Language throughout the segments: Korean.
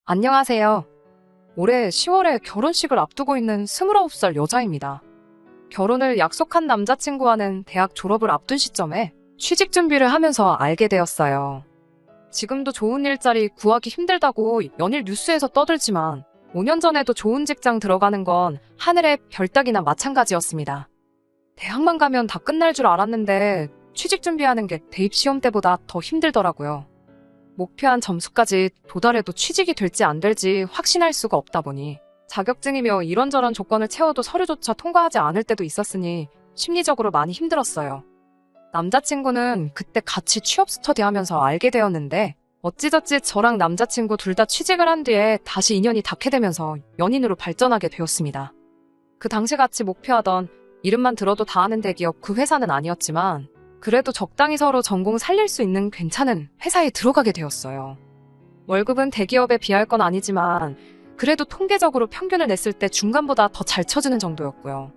안녕하세요. 올해 10월에 결혼식을 앞두고 있는 29살 여자입니다. 결혼을 약속한 남자친구와는 대학 졸업을 앞둔 시점에 취직 준비를 하면서 알게 되었어요. 지금도 좋은 일자리 구하기 힘들다고 연일 뉴스에서 떠들지만 5년 전에도 좋은 직장 들어가는 건 하늘의 별 따기나 마찬가지였습니다. 대학만 가면 다 끝날 줄 알았는데 취직 준비하는 게 대입 시험 때보다 더 힘들더라고요. 목표한 점수까지 도달해도 취직이 될지 안 될지 확신할 수가 없다 보니 자격증이며 이런저런 조건을 채워도 서류조차 통과하지 않을 때도 있었으니 심리적으로 많이 힘들었어요. 남자친구는 그때 같이 취업 스터디하면서 알게 되었는데 어찌저찌 저랑 남자친구 둘 다 취직을 한 뒤에 다시 인연이 닿게 되면서 연인으로 발전하게 되었습니다. 그 당시 같이 목표하던 이름만 들어도 다 아는 대기업 그 회사는 아니었지만 그래도 적당히 서로 전공 살릴 수 있는 괜찮은 회사에 들어가게 되었어요. 월급은 대기업에 비할 건 아니지만 그래도 통계적으로 평균을 냈을 때 중간보다 더 잘 쳐주는 정도였고요.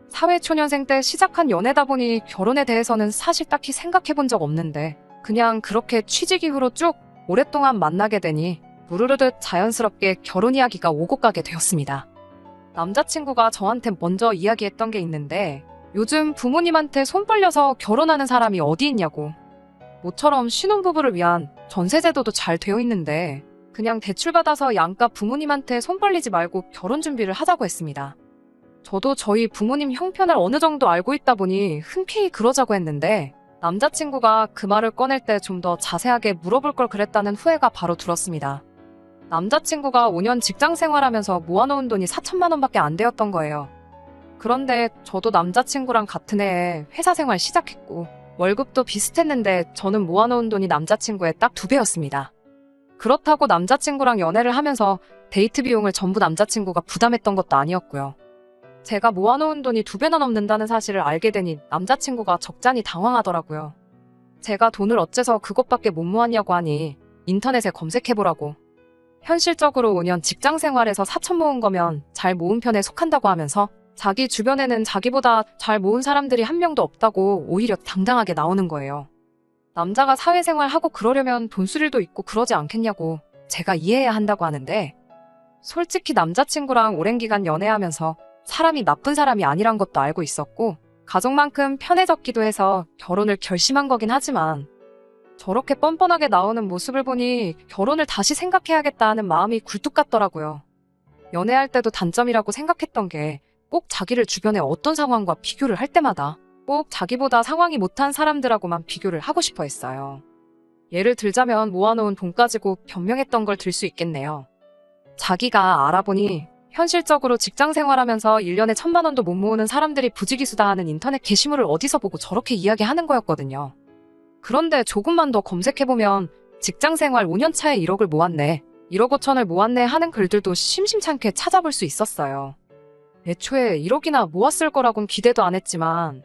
사회초년생 때 시작한 연애다 보니 결혼에 대해서는 사실 딱히 생각해 본 적 없는데 그냥 그렇게 취직 이후로 쭉 오랫동안 만나게 되니 무르르듯 자연스럽게 결혼 이야기가 오고 가게 되었습니다. 남자친구가 저한테 먼저 이야기했던 게 있는데 요즘 부모님한테 손 벌려서 결혼하는 사람이 어디 있냐고. 모처럼 신혼부부를 위한 전세제도도 잘 되어 있는데 그냥 대출받아서 양가 부모님한테 손 벌리지 말고 결혼 준비를 하자고 했습니다. 저도 저희 부모님 형편을 어느 정도 알고 있다 보니 흔쾌히 그러자고 했는데 남자친구가 그 말을 꺼낼 때 좀 더 자세하게 물어볼 걸 그랬다는 후회가 바로 들었습니다. 남자친구가 5년 직장 생활하면서 모아놓은 돈이 4천만 원밖에 안 되었던 거예요. 그런데 저도 남자친구랑 같은 해에 회사 생활 시작했고 월급도 비슷했는데 저는 모아놓은 돈이 남자친구의 딱 2배였습니다. 그렇다고 남자친구랑 연애를 하면서 데이트 비용을 전부 남자친구가 부담했던 것도 아니었고요. 제가 모아놓은 돈이 2배나 넘는다는 사실을 알게 되니 남자친구가 적잖이 당황하더라고요. 제가 돈을 어째서 그것밖에 못 모았냐고 하니 인터넷에 검색해보라고. 현실적으로 5년 직장 생활에서 4천 모은 거면 잘 모은 편에 속한다고 하면서 자기 주변에는 자기보다 잘 모은 사람들이 한 명도 없다고 오히려 당당하게 나오는 거예요. 남자가 사회생활하고 그러려면 돈수일도 있고 그러지 않겠냐고 제가 이해해야 한다고 하는데 솔직히 남자친구랑 오랜 기간 연애하면서 사람이 나쁜 사람이 아니란 것도 알고 있었고 가족만큼 편해졌기도 해서 결혼을 결심한 거긴 하지만 저렇게 뻔뻔하게 나오는 모습을 보니 결혼을 다시 생각해야겠다 하는 마음이 굴뚝 같더라고요. 연애할 때도 단점이라고 생각했던 게 꼭 자기를 주변에 어떤 상황과 비교를 할 때마다 꼭 자기보다 상황이 못한 사람들하고만 비교를 하고 싶어 했어요. 예를 들자면 모아놓은 돈 가지고 변명했던 걸 들 수 있겠네요. 자기가 알아보니 현실적으로 직장 생활하면서 1년에 1,000만 원도 못 모으는 사람들이 부지기수다 하는 인터넷 게시물을 어디서 보고 저렇게 이야기하는 거였거든요. 그런데 조금만 더 검색해보면 직장 생활 5년 차에 1억을 모았네, 1억 5천을 모았네 하는 글들도 심심찮게 찾아볼 수 있었어요. 애초에 1억이나 모았을 거라곤 기대도 안 했지만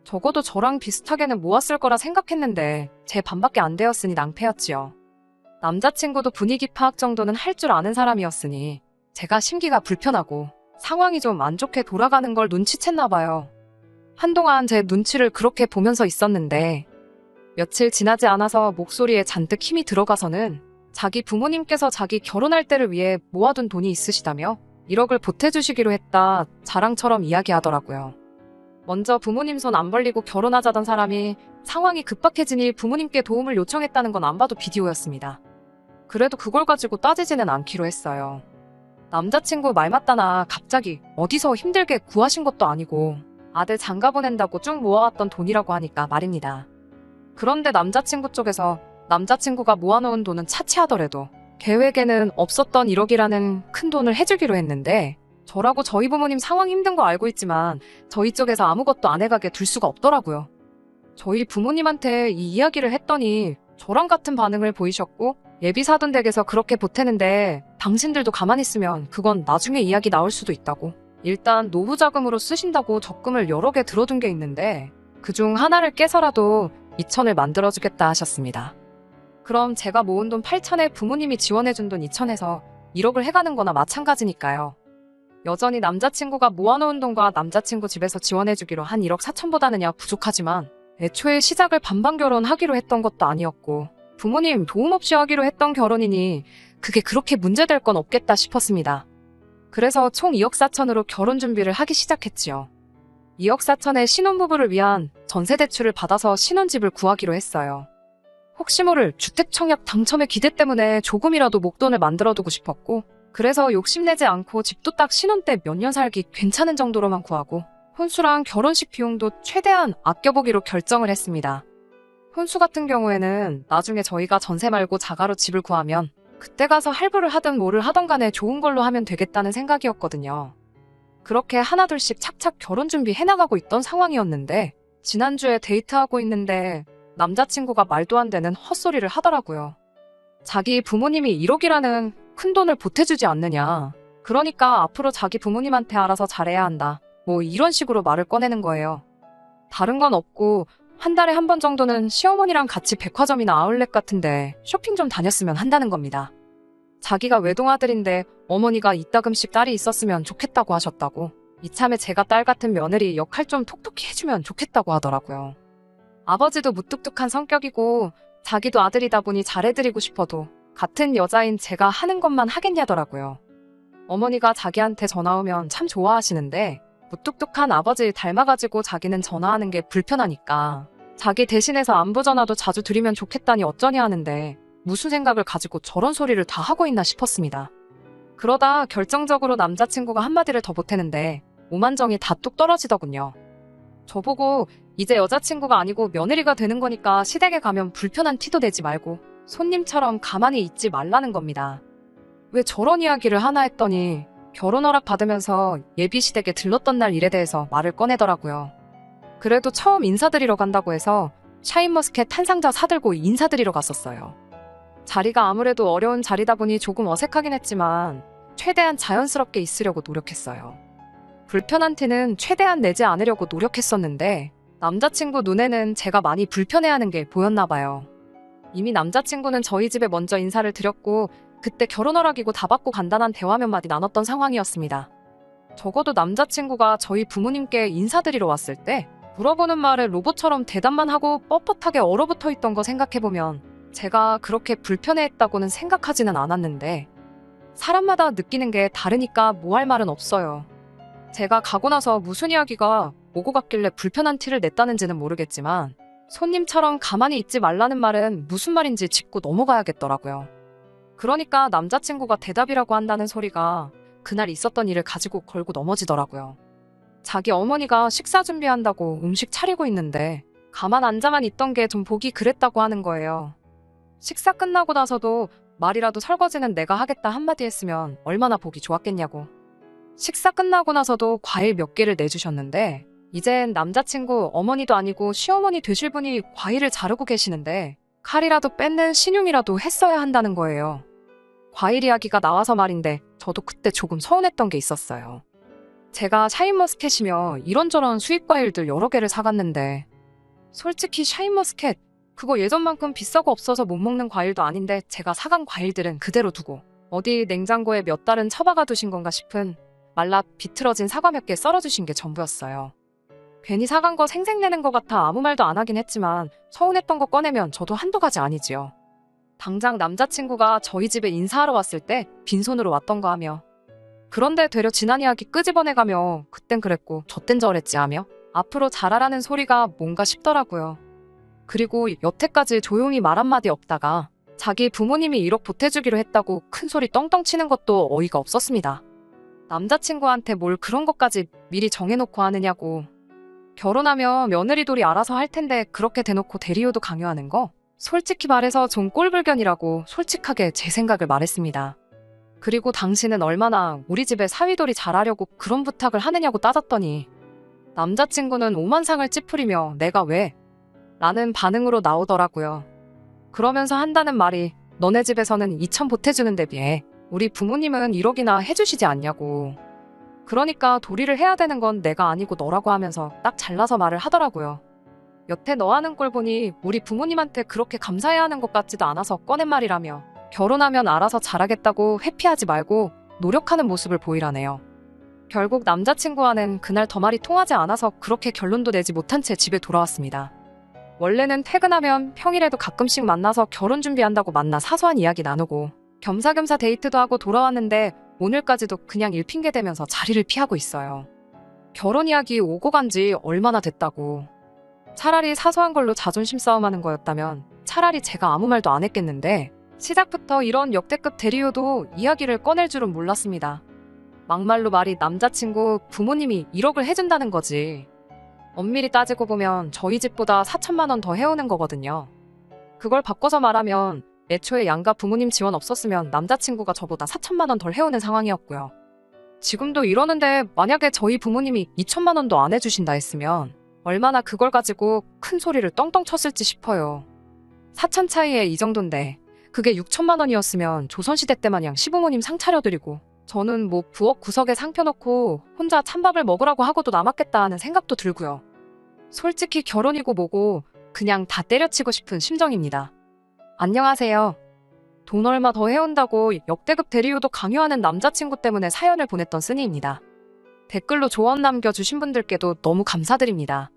적어도 저랑 비슷하게는 모았을 거라 생각했는데 제 반밖에 안 되었으니 낭패였지요. 남자친구도 분위기 파악 정도는 할 줄 아는 사람이었으니 제가 심기가 불편하고 상황이 좀 안 좋게 돌아가는 걸 눈치챘나 봐요. 한동안 제 눈치를 그렇게 보면서 있었는데 며칠 지나지 않아서 목소리에 잔뜩 힘이 들어가서는 자기 부모님께서 자기 결혼할 때를 위해 모아둔 돈이 있으시다며 1억을 보태주시기로 했다 자랑처럼 이야기하더라고요. 먼저 부모님 손 안 벌리고 결혼하자던 사람이 상황이 급박해지니 부모님께 도움을 요청했다는 건 안 봐도 비디오였습니다. 그래도 그걸 가지고 따지지는 않기로 했어요. 남자친구 말 맞다나 갑자기 어디서 힘들게 구하신 것도 아니고 아들 장가 보낸다고 쭉 모아왔던 돈이라고 하니까 말입니다. 그런데 남자친구 쪽에서 남자친구가 모아놓은 돈은 차치하더라도 계획에는 없었던 1억이라는 큰 돈을 해주기로 했는데 저라고 저희 부모님 상황 힘든 거 알고 있지만 저희 쪽에서 아무것도 안 해가게 둘 수가 없더라고요. 저희 부모님한테 이 이야기를 했더니 저랑 같은 반응을 보이셨고 예비 사돈 댁에서 그렇게 보태는데 당신들도 가만히 있으면 그건 나중에 이야기 나올 수도 있다고. 일단 노후 자금으로 쓰신다고 적금을 여러 개 들어둔 게 있는데 그중 하나를 깨서라도 2천을 만들어주겠다 하셨습니다. 그럼 제가 모은 돈 8천에 부모님이 지원해준 돈 2천에서 1억을 해가는 거나 마찬가지니까요. 여전히 남자친구가 모아놓은 돈과 남자친구 집에서 지원해주기로 한 1억 4천보다는야 부족하지만 애초에 시작을 반반 결혼하기로 했던 것도 아니었고 부모님 도움 없이 하기로 했던 결혼이니 그게 그렇게 문제될 건 없겠다 싶었습니다. 그래서 총 2억 4천으로 결혼 준비를 하기 시작했지요. 2억 4천에 신혼부부를 위한 전세대출을 받아서 신혼집을 구하기로 했어요. 혹시 모를 주택청약 당첨의 기대 때문에 조금이라도 목돈을 만들어두고 싶었고, 그래서 욕심내지 않고 집도 딱 신혼 때 몇 년 살기 괜찮은 정도로만 구하고 혼수랑 결혼식 비용도 최대한 아껴보기로 결정을 했습니다. 혼수 같은 경우에는 나중에 저희가 전세 말고 자가로 집을 구하면 그때 가서 할부를 하든 뭐를 하던 간에 좋은 걸로 하면 되겠다는 생각이었거든요. 그렇게 하나둘씩 착착 결혼 준비 해나가고 있던 상황이었는데 지난주에 데이트하고 있는데 남자친구가 말도 안 되는 헛소리를 하더라고요. 자기 부모님이 1억이라는 큰 돈을 보태주지 않느냐. 그러니까 앞으로 자기 부모님한테 알아서 잘해야 한다. 뭐 이런 식으로 말을 꺼내는 거예요. 다른 건 없고 한 달에 한 번 정도는 시어머니랑 같이 백화점이나 아울렛 같은데 쇼핑 좀 다녔으면 한다는 겁니다. 자기가 외동아들인데 어머니가 이따금씩 딸이 있었으면 좋겠다고 하셨다고. 이참에 제가 딸 같은 며느리 역할 좀 톡톡히 해주면 좋겠다고 하더라고요. 아버지도 무뚝뚝한 성격이고 자기도 아들이다 보니 잘해드리고 싶어도 같은 여자인 제가 하는 것만 하겠냐더라고요. 어머니가 자기한테 전화 오면 참 좋아하시는데 무뚝뚝한 아버지 닮아가지고 자기는 전화하는 게 불편하니까 자기 대신해서 안부 전화도 자주 드리면 좋겠다니 어쩌냐 하는데 무슨 생각을 가지고 저런 소리를 다 하고 있나 싶었습니다. 그러다 결정적으로 남자친구가 한마디를 더 보태는데 오만정이 다 뚝 떨어지더군요. 저보고 이제 여자친구가 아니고 며느리가 되는 거니까 시댁에 가면 불편한 티도 내지 말고 손님처럼 가만히 있지 말라는 겁니다. 왜 저런 이야기를 하나 했더니 결혼 허락 받으면서 예비 시댁에 들렀던 날 일에 대해서 말을 꺼내더라고요. 그래도 처음 인사드리러 간다고 해서 샤인머스켓 한 상자 사들고 인사드리러 갔었어요. 자리가 아무래도 어려운 자리다 보니 조금 어색하긴 했지만 최대한 자연스럽게 있으려고 노력했어요. 불편한 티는 최대한 내지 않으려고 노력했었는데 남자친구 눈에는 제가 많이 불편해하는 게 보였나 봐요. 이미 남자친구는 저희 집에 먼저 인사를 드렸고 그때 결혼 허락이고 다 받고 간단한 대화 몇 마디 나눴던 상황이었습니다. 적어도 남자친구가 저희 부모님께 인사드리러 왔을 때 물어보는 말에 로봇처럼 대답만 하고 뻣뻣하게 얼어붙어 있던 거 생각해보면 제가 그렇게 불편해했다고는 생각하지는 않았는데 사람마다 느끼는 게 다르니까 뭐 할 말은 없어요. 제가 가고 나서 무슨 이야기가 오고 갔길래 불편한 티를 냈다는지는 모르겠지만 손님처럼 가만히 있지 말라는 말은 무슨 말인지 짚고 넘어가야겠더라고요. 그러니까 남자친구가 대답이라고 한다는 소리가 그날 있었던 일을 가지고 걸고 넘어지더라고요. 자기 어머니가 식사 준비한다고 음식 차리고 있는데 가만 앉아만 있던 게 좀 보기 그랬다고 하는 거예요. 식사 끝나고 나서도 말이라도 설거지는 내가 하겠다 한마디 했으면 얼마나 보기 좋았겠냐고. 식사 끝나고 나서도 과일 몇 개를 내주셨는데 이젠 남자친구 어머니도 아니고 시어머니 되실 분이 과일을 자르고 계시는데 칼이라도 뺏는 신용이라도 했어야 한다는 거예요. 과일 이야기가 나와서 말인데 저도 그때 조금 서운했던 게 있었어요. 제가 샤인머스켓이며 이런저런 수입 과일들 여러 개를 사갔는데 솔직히 샤인머스켓 그거 예전만큼 비싸고 없어서 못 먹는 과일도 아닌데 제가 사간 과일들은 그대로 두고 어디 냉장고에 몇 달은 처박아 두신 건가 싶은 말라 비틀어진 사과 몇 개 썰어주신 게 전부였어요. 괜히 사간 거 생색내는 것 같아 아무 말도 안 하긴 했지만 서운했던 거 꺼내면 저도 한두 가지 아니지요. 당장 남자친구가 저희 집에 인사하러 왔을 때 빈손으로 왔던 거 하며 그런데 되려 지난 이야기 끄집어내가며 그땐 그랬고 저땐 저랬지 하며 앞으로 잘하라는 소리가 뭔가 싶더라고요. 그리고 여태까지 조용히 말 한마디 없다가 자기 부모님이 1억 보태주기로 했다고 큰 소리 떵떵 치는 것도 어이가 없었습니다. 남자친구한테 뭘 그런 것까지 미리 정해놓고 하느냐고. 결혼하면 며느리돌이 알아서 할 텐데 그렇게 대놓고 대리효도 강요하는 거 솔직히 말해서 좀 꼴불견이라고 솔직하게 제 생각을 말했습니다. 그리고 당신은 얼마나 우리 집에 사위돌이 잘하려고 그런 부탁을 하느냐고 따졌더니 남자친구는 오만상을 찌푸리며 내가 왜? 라는 반응으로 나오더라고요. 그러면서 한다는 말이 너네 집에서는 2천 보태주는 데 비해 우리 부모님은 1억이나 해주시지 않냐고. 그러니까 도리를 해야 되는 건 내가 아니고 너라고 하면서 딱 잘라서 말을 하더라고요. 여태 너 하는 꼴 보니 우리 부모님한테 그렇게 감사해야 하는 것 같지도 않아서 꺼낸 말이라며 결혼하면 알아서 잘하겠다고 회피하지 말고 노력하는 모습을 보이라네요. 결국 남자친구와는 그날 더 말이 통하지 않아서 그렇게 결론도 내지 못한 채 집에 돌아왔습니다. 원래는 퇴근하면 평일에도 가끔씩 만나서 결혼 준비한다고 만나 사소한 이야기 나누고 겸사겸사 데이트도 하고 돌아왔는데 오늘까지도 그냥 일 핑계 대면서 자리를 피하고 있어요. 결혼 이야기 오고 간 지 얼마나 됐다고. 차라리 사소한 걸로 자존심 싸움하는 거였다면 차라리 제가 아무 말도 안 했겠는데 시작부터 이런 역대급 대리요도 이야기를 꺼낼 줄은 몰랐습니다. 막말로 말이 남자친구 부모님이 1억을 해준다는 거지. 엄밀히 따지고 보면 저희 집보다 4천만 원 더 해오는 거거든요. 그걸 바꿔서 말하면 애초에 양가 부모님 지원 없었으면 남자친구가 저보다 4천만 원 덜 해오는 상황이었고요. 지금도 이러는데 만약에 저희 부모님이 2천만 원도 안 해주신다 했으면 얼마나 그걸 가지고 큰 소리를 떵떵 쳤을지 싶어요. 4천 차이에 이 정도인데 그게 6천만 원이었으면 조선시대 때 마냥 시부모님 상 차려드리고 저는 뭐 부엌 구석에 상 펴놓고 혼자 찬밥을 먹으라고 하고도 남았겠다 하는 생각도 들고요. 솔직히 결혼이고 뭐고 그냥 다 때려치고 싶은 심정입니다. 안녕하세요. 돈 얼마 더 해온다고 역대급 대리요도 강요하는 남자친구 때문에 사연을 보냈던 쓰니입니다. 댓글로 조언 남겨주신 분들께도 너무 감사드립니다.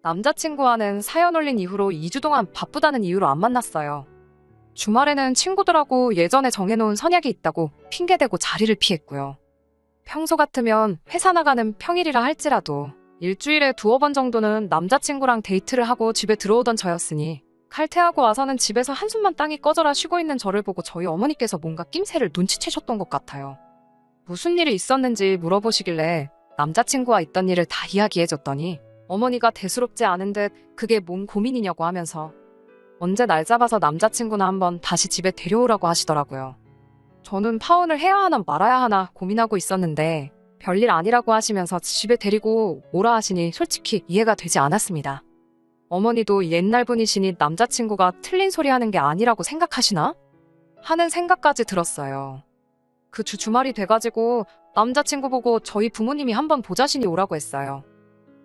남자친구와는 사연 올린 이후로 2주 동안 바쁘다는 이유로 안 만났어요. 주말에는 친구들하고 예전에 정해놓은 선약이 있다고 핑계대고 자리를 피했고요. 평소 같으면 회사 나가는 평일이라 할지라도 일주일에 2-번 정도는 남자친구랑 데이트를 하고 집에 들어오던 저였으니 칼퇴하고 와서는 집에서 한숨만 땅이 꺼져라 쉬고 있는 저를 보고 저희 어머니께서 뭔가 낌새를 눈치채셨던 것 같아요. 무슨 일이 있었는지 물어보시길래 남자친구와 있던 일을 다 이야기해줬더니 어머니가 대수롭지 않은 듯 그게 뭔 고민이냐고 하면서 언제 날 잡아서 남자친구나 한번 다시 집에 데려오라고 하시더라고요. 저는 파혼을 해야 하나 말아야 하나 고민하고 있었는데 별일 아니라고 하시면서 집에 데리고 오라 하시니 솔직히 이해가 되지 않았습니다. 어머니도 옛날 분이시니 남자친구가 틀린 소리 하는 게 아니라고 생각하시나? 하는 생각까지 들었어요. 그 주말이 돼가지고 남자친구 보고 저희 부모님이 한번 보자시니 오라고 했어요.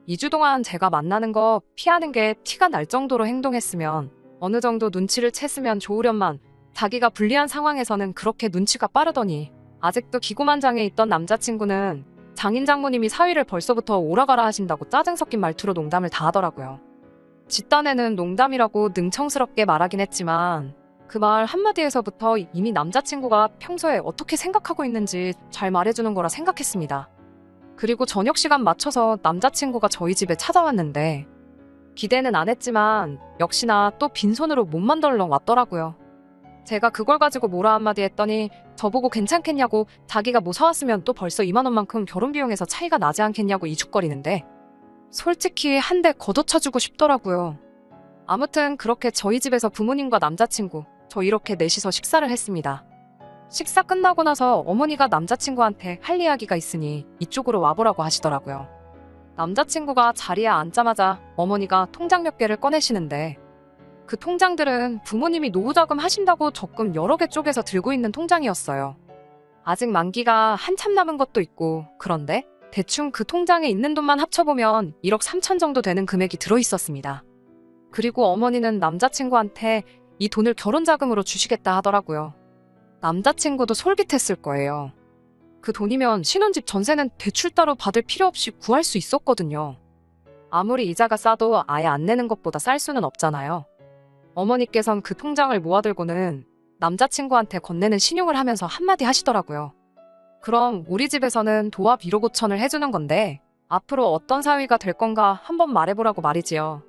2주 동안 제가 만나는 거 피하는 게 티가 날 정도로 행동했으면 어느 정도 눈치를 챘으면 좋으련만 자기가 불리한 상황에서는 그렇게 눈치가 빠르더니 아직도 기고만장해 있던 남자친구는 장인 장모님이 사위를 벌써부터 오라가라 하신다고 짜증 섞인 말투로 농담을 다 하더라고요. 집단에는 농담이라고 능청스럽게 말하긴 했지만 그 말 한마디에서부터 이미 남자친구가 평소에 어떻게 생각하고 있는지 잘 말해주는 거라 생각했습니다. 그리고 저녁 시간 맞춰서 남자친구가 저희 집에 찾아왔는데 기대는 안 했지만 역시나 또 빈손으로 몸만 덜렁 왔더라고요. 제가 그걸 가지고 뭐라 한마디 했더니 저보고 괜찮겠냐고 자기가 뭐 사왔으면 또 벌써 2만 원만큼 결혼 비용에서 차이가 나지 않겠냐고 이죽거리는데 솔직히 한 대 걷어차주고 싶더라고요. 아무튼 그렇게 저희 집에서 부모님과 남자친구 저 이렇게 넷이서 식사를 했습니다. 식사 끝나고 나서 어머니가 남자친구한테 할 이야기가 있으니 이쪽으로 와보라고 하시더라고요. 남자친구가 자리에 앉자마자 어머니가 통장 몇 개를 꺼내시는데 그 통장들은 부모님이 노후자금 하신다고 적금 여러 개 쪼개서 들고 있는 통장이었어요. 아직 만기가 한참 남은 것도 있고 그런데 대충 그 통장에 있는 돈만 합쳐보면 1억 3천 정도 되는 금액이 들어있었습니다. 그리고 어머니는 남자친구한테 이 돈을 결혼자금으로 주시겠다 하더라고요. 남자친구도 솔깃했을 거예요. 그 돈이면 신혼집 전세는 대출 따로 받을 필요 없이 구할 수 있었거든요. 아무리 이자가 싸도 아예 안 내는 것보다 쌀 수는 없잖아요. 어머니께선 그 통장을 모아들고는 남자친구한테 건네는 신용을 하면서 한마디 하시더라고요. 그럼 우리 집에서는 도합 1억 5천을 해주는 건데 앞으로 어떤 사위가 될 건가 한번 말해보라고 말이지요.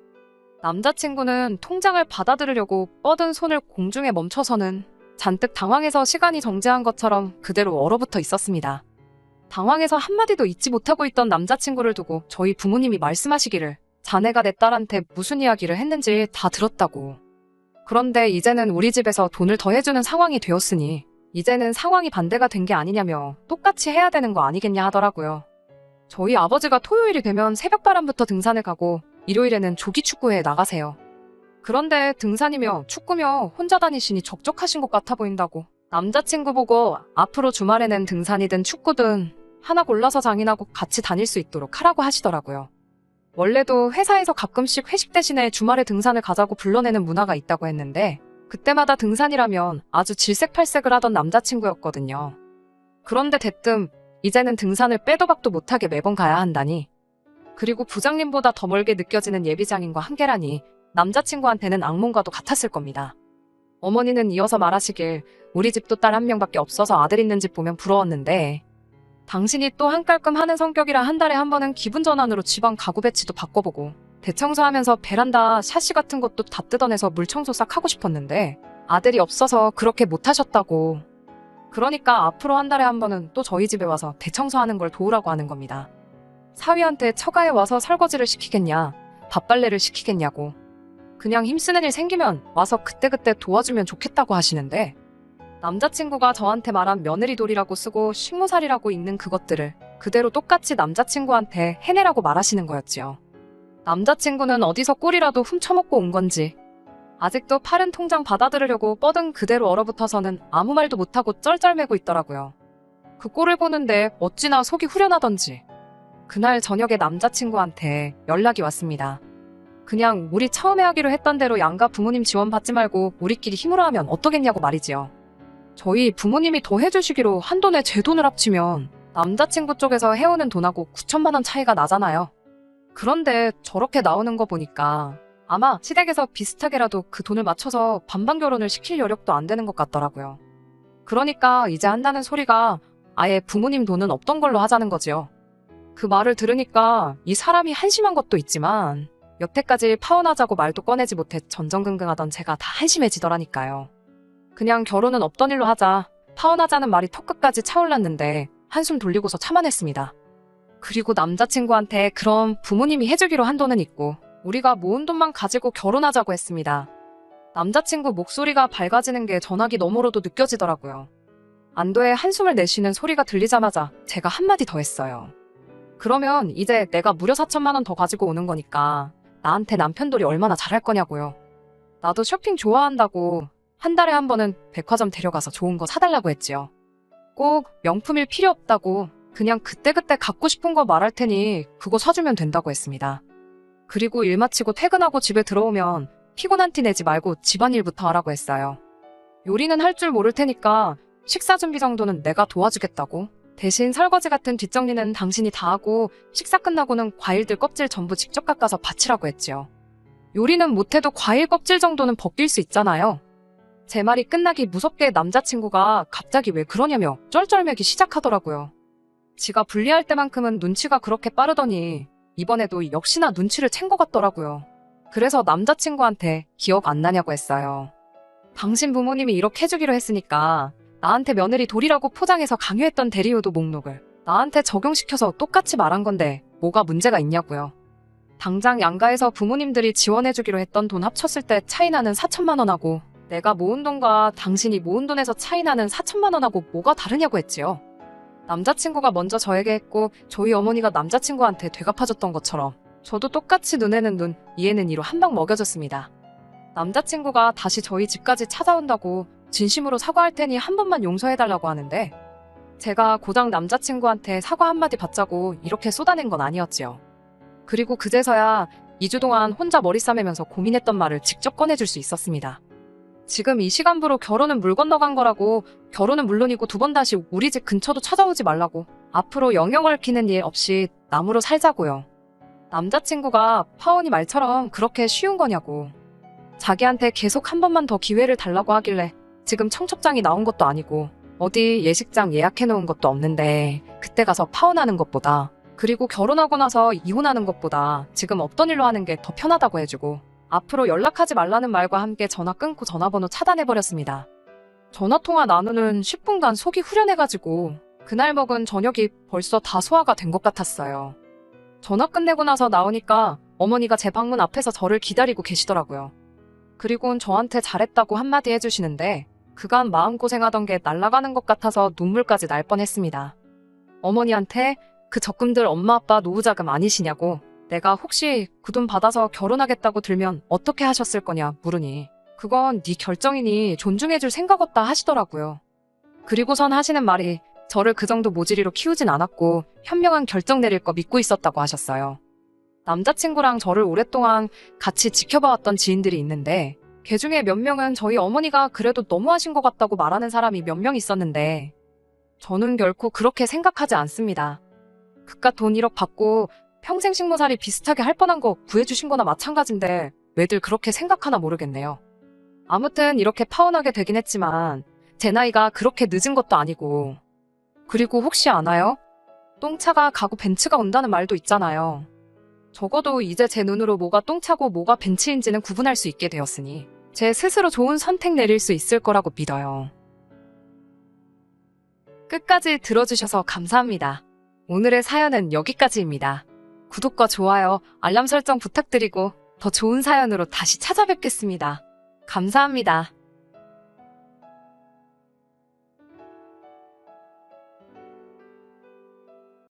남자친구는 통장을 받아들이려고 뻗은 손을 공중에 멈춰서는 잔뜩 당황해서 시간이 정지한 것처럼 그대로 얼어붙어 있었습니다. 당황해서 한마디도 잊지 못하고 있던 남자친구를 두고 저희 부모님이 말씀하시기를 자네가 내 딸한테 무슨 이야기를 했는지 다 들었다고. 그런데 이제는 우리 집에서 돈을 더 해주는 상황이 되었으니 이제는 상황이 반대가 된 게 아니냐며 똑같이 해야 되는 거 아니겠냐 하더라고요. 저희 아버지가 토요일이 되면 새벽바람부터 등산을 가고 일요일에는 조기축구회에 나가세요. 그런데 등산이며 축구며 혼자 다니시니 적적하신 것 같아 보인다고. 남자친구 보고 앞으로 주말에는 등산이든 축구든 하나 골라서 장인하고 같이 다닐 수 있도록 하라고 하시더라고요. 원래도 회사에서 가끔씩 회식 대신에 주말에 등산을 가자고 불러내는 문화가 있다고 했는데 그때마다 등산이라면 아주 질색팔색을 하던 남자친구였거든요. 그런데 대뜸 이제는 등산을 빼도 박도 못하게 매번 가야 한다니. 그리고 부장님보다 더 멀게 느껴지는 예비장인과 한계라니 남자친구한테는 악몽과도 같았을 겁니다. 어머니는 이어서 말하시길 우리 집도 딸 한 명밖에 없어서 아들 있는 집 보면 부러웠는데 당신이 또 한깔끔 하는 성격이라 한 달에 한 번은 기분 전환으로 집안 가구 배치도 바꿔보고 대청소하면서 베란다 샤시 같은 것도 다 뜯어내서 물청소 싹 하고 싶었는데 아들이 없어서 그렇게 못하셨다고. 그러니까 앞으로 한 달에 한 번은 또 저희 집에 와서 대청소하는 걸 도우라고 하는 겁니다. 사위한테 처가에 와서 설거지를 시키겠냐, 밥빨래를 시키겠냐고. 그냥 힘쓰는 일 생기면 와서 그때그때 도와주면 좋겠다고 하시는데 남자친구가 저한테 말한 며느리돌이라고 쓰고 식모살이라고 읽는 그것들을 그대로 똑같이 남자친구한테 해내라고 말하시는 거였지요. 남자친구는 어디서 꿀이라도 훔쳐먹고 온 건지 아직도 파른 통장 받아들으려고 뻗은 그대로 얼어붙어서는 아무 말도 못하고 쩔쩔매고 있더라고요. 그 꼴을 보는데 어찌나 속이 후련하던지. 그날 저녁에 남자친구한테 연락이 왔습니다. 그냥 우리 처음에 하기로 했던 대로 양가 부모님 지원 받지 말고 우리끼리 힘으로 하면 어떠겠냐고 말이지요. 저희 부모님이 더 해주시기로 한 돈에 제 돈을 합치면 남자친구 쪽에서 해오는 돈하고 9천만 원 차이가 나잖아요. 그런데 저렇게 나오는 거 보니까 아마 시댁에서 비슷하게라도 그 돈을 맞춰서 반반 결혼을 시킬 여력도 안 되는 것 같더라고요. 그러니까 이제 한다는 소리가 아예 부모님 돈은 없던 걸로 하자는 거지요. 그 말을 들으니까 이 사람이 한심한 것도 있지만 여태까지 파혼하자고 말도 꺼내지 못해 전전긍긍하던 제가 다 한심해지더라니까요. 그냥 결혼은 없던 일로 하자, 파혼하자는 말이 턱끝까지 차올랐는데 한숨 돌리고서 참아냈습니다. 그리고 남자친구한테 그럼 부모님이 해주기로 한 돈은 있고 우리가 모은 돈만 가지고 결혼하자고 했습니다. 남자친구 목소리가 밝아지는 게 전화기 너머로도 느껴지더라고요. 안도의 한숨을 내쉬는 소리가 들리자마자 제가 한마디 더 했어요. 그러면 이제 내가 무려 4천만 원 더 가지고 오는 거니까 나한테 남편돌이 얼마나 잘할 거냐고요. 나도 쇼핑 좋아한다고 한 달에 한 번은 백화점 데려가서 좋은 거 사달라고 했지요. 꼭 명품일 필요 없다고 그냥 그때그때 갖고 싶은 거 말할 테니 그거 사주면 된다고 했습니다. 그리고 일 마치고 퇴근하고 집에 들어오면 피곤한 티 내지 말고 집안일부터 하라고 했어요. 요리는 할 줄 모를 테니까 식사 준비 정도는 내가 도와주겠다고. 대신 설거지 같은 뒷정리는 당신이 다 하고 식사 끝나고는 과일들 껍질 전부 직접 깎아서 바치라고 했지요. 요리는 못해도 과일 껍질 정도는 벗길 수 있잖아요. 제 말이 끝나기 무섭게 남자친구가 갑자기 왜 그러냐며 쩔쩔매기 시작하더라고요. 지가 분리할 때만큼은 눈치가 그렇게 빠르더니 이번에도 역시나 눈치를 챈 것 같더라고요. 그래서 남자친구한테 기억 안 나냐고 했어요. 당신 부모님이 이렇게 해주기로 했으니까 나한테 며느리 돌이라고 포장해서 강요했던 대리효도 목록을 나한테 적용시켜서 똑같이 말한 건데 뭐가 문제가 있냐고요. 당장 양가에서 부모님들이 지원해주기로 했던 돈 합쳤을 때 차이나는 4천만 원하고 내가 모은 돈과 당신이 모은 돈에서 차이나는 4천만 원하고 뭐가 다르냐고 했지요. 남자친구가 먼저 저에게 했고 저희 어머니가 남자친구한테 되갚아줬던 것처럼 저도 똑같이 눈에는 눈, 이에는 이로 한 방 먹여줬습니다. 남자친구가 다시 저희 집까지 찾아온다고 진심으로 사과할 테니 한 번만 용서해달라고 하는데 제가 고작 남자친구한테 사과 한마디 받자고 이렇게 쏟아낸 건 아니었지요. 그리고 그제서야 2주 동안 혼자 머리 싸매면서 고민했던 말을 직접 꺼내줄 수 있었습니다. 지금 이 시간부로 결혼은 물 건너간 거라고, 결혼은 물론이고 두 번 다시 우리 집 근처도 찾아오지 말라고, 앞으로 영영 얽히는 일 없이 남으로 살자고요. 남자친구가 파혼이 말처럼 그렇게 쉬운 거냐고. 자기한테 계속 한 번만 더 기회를 달라고 하길래 지금 청첩장이 나온 것도 아니고 어디 예식장 예약해놓은 것도 없는데 그때 가서 파혼하는 것보다, 그리고 결혼하고 나서 이혼하는 것보다 지금 없던 일로 하는 게 더 편하다고 해주고 앞으로 연락하지 말라는 말과 함께 전화 끊고 전화번호 차단해버렸습니다. 전화통화 나누는 10분간 속이 후련해가지고 그날 먹은 저녁이 벌써 다 소화가 된 것 같았어요. 전화 끝내고 나서 나오니까 어머니가 제 방문 앞에서 저를 기다리고 계시더라고요. 그리고는 저한테 잘했다고 한마디 해주시는데 그간 마음고생하던 게 날아가는 것 같아서 눈물까지 날 뻔했습니다. 어머니한테 그 적금들 엄마 아빠 노후자금 아니시냐고, 내가 혹시 그 돈 받아서 결혼하겠다고 들면 어떻게 하셨을 거냐 물으니 그건 네 결정이니 존중해줄 생각 없다 하시더라고요. 그리고선 하시는 말이 저를 그 정도 모질이로 키우진 않았고 현명한 결정 내릴 거 믿고 있었다고 하셨어요. 남자친구랑 저를 오랫동안 같이 지켜봐왔던 지인들이 있는데 그 중에 몇 명은 저희 어머니가 그래도 너무하신 것 같다고 말하는 사람이 몇 명 있었는데 저는 결코 그렇게 생각하지 않습니다. 그깟 돈 1억 받고 평생 식모살이 비슷하게 할 뻔한 거 구해주신 거나 마찬가지인데 왜들 그렇게 생각하나 모르겠네요. 아무튼 이렇게 파혼하게 되긴 했지만 제 나이가 그렇게 늦은 것도 아니고. 그리고 혹시 아나요? 똥차가 가고 벤츠가 온다는 말도 있잖아요. 적어도 이제 제 눈으로 뭐가 똥차고 뭐가 벤츠인지는 구분할 수 있게 되었으니 제 스스로 좋은 선택 내릴 수 있을 거라고 믿어요. 끝까지 들어주셔서 감사합니다. 오늘의 사연은 여기까지입니다. 구독과 좋아요, 알람 설정 부탁드리고 더 좋은 사연으로 다시 찾아뵙겠습니다. 감사합니다.